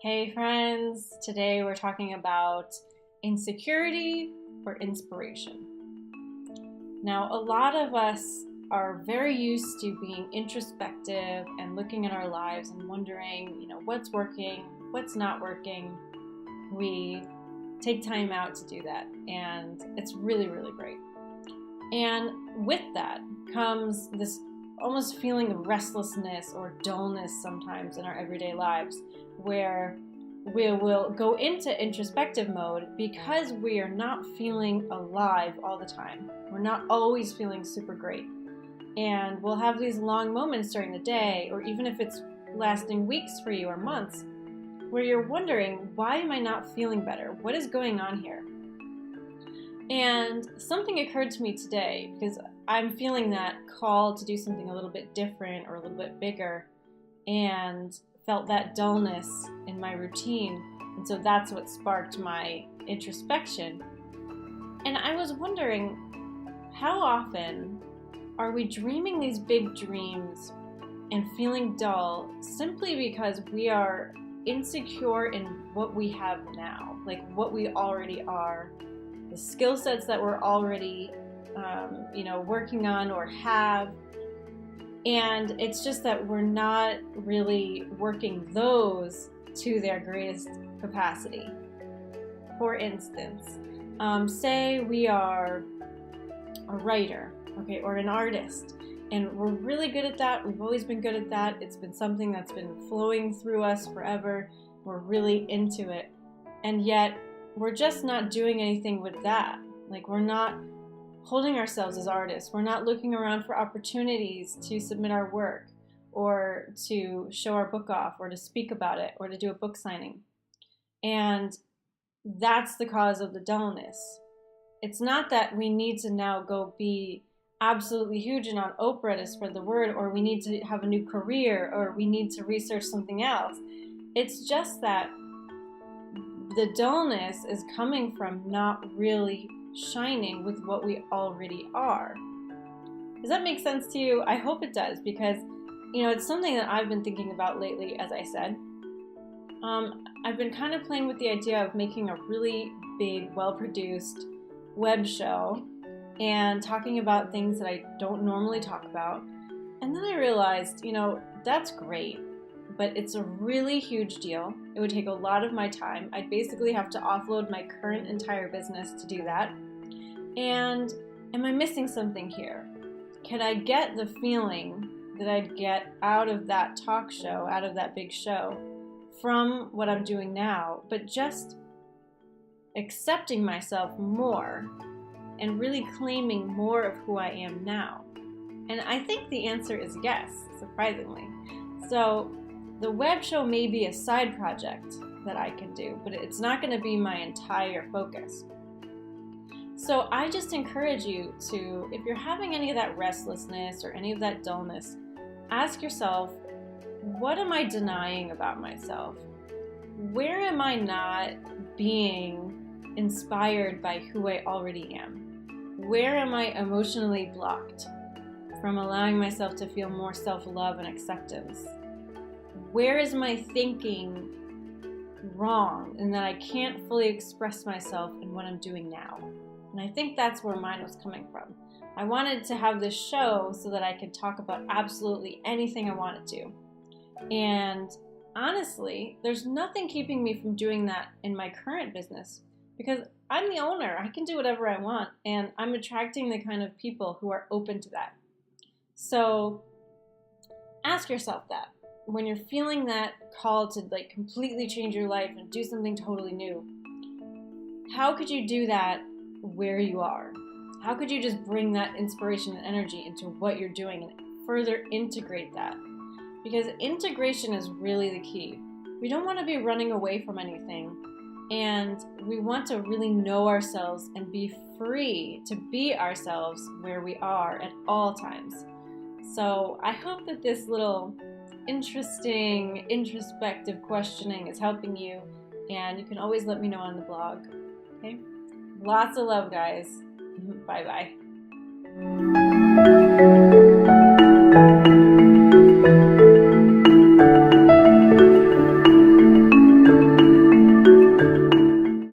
Hey friends, today we're talking about insecurity or inspiration. Now, a lot of us are very used to being introspective and looking at our lives and wondering, what's working, what's not working. We take time out to do that, and it's really, really great. And with that comes this almost feeling of restlessness or dullness sometimes in our everyday lives, where we will go into introspective mode because we are not feeling alive all the time. We're not always feeling super great. And we'll have these long moments during the day, or even if it's lasting weeks for you or months, where you're wondering, why am I not feeling better? What is going on here? And something occurred to me today because I'm feeling that call to do something a little bit different or a little bit bigger, and felt that dullness in my routine. And so that's what sparked my introspection. And I was wondering, how often are we dreaming these big dreams and feeling dull simply because we are insecure in what we have now, like what we already are, the skill sets that we're already working on or have, and it's just that we're not really working those to their greatest capacity. For instance, say we are a writer, okay, or an artist, and we're really good at that. We've always been good at that. It's been something that's been flowing through us forever. We're really into it, and yet we're just not doing anything with that. Like, we're not holding ourselves as artists. We're not looking around for opportunities to submit our work or to show our book off or to speak about it or to do a book signing. And that's the cause of the dullness. It's not that we need to now go be absolutely huge and on Oprah to spread the word, or we need to have a new career, or we need to research something else. It's just that the dullness is coming from not really shining with what we already are. Does that make sense to you? I hope it does, because it's something that I've been thinking about lately. As I said, I've been kind of playing with the idea of making a really big, well-produced web show and talking about things that I don't normally talk about. And then I realized, that's great, but it's a really huge deal. It would take a lot of my time. I'd basically have to offload my current entire business to do that. And am I missing something here? Can I get the feeling that I'd get out of that talk show, out of that big show, from what I'm doing now, but just accepting myself more and really claiming more of who I am now? And I think the answer is yes, surprisingly. So the web show may be a side project that I can do, but it's not going to be my entire focus. So I just encourage you to, if you're having any of that restlessness or any of that dullness, ask yourself, what am I denying about myself? Where am I not being inspired by who I already am? Where am I emotionally blocked from allowing myself to feel more self-love and acceptance? Where is my thinking wrong and that I can't fully express myself in what I'm doing now? And I think that's where mine was coming from. I wanted to have this show so that I could talk about absolutely anything I wanted to. And honestly, there's nothing keeping me from doing that in my current business, because I'm the owner. I can do whatever I want, and I'm attracting the kind of people who are open to that. So ask yourself that. When you're feeling that call to completely change your life and do something totally new, how could you do that where you are? How could you just bring that inspiration and energy into what you're doing and further integrate that? Because integration is really the key. We don't want to be running away from anything, and we want to really know ourselves and be free to be ourselves where we are at all times. So I hope that this little interesting, introspective questioning is helping you, and you can always let me know on the blog. Okay? Lots of love, guys. Bye-bye.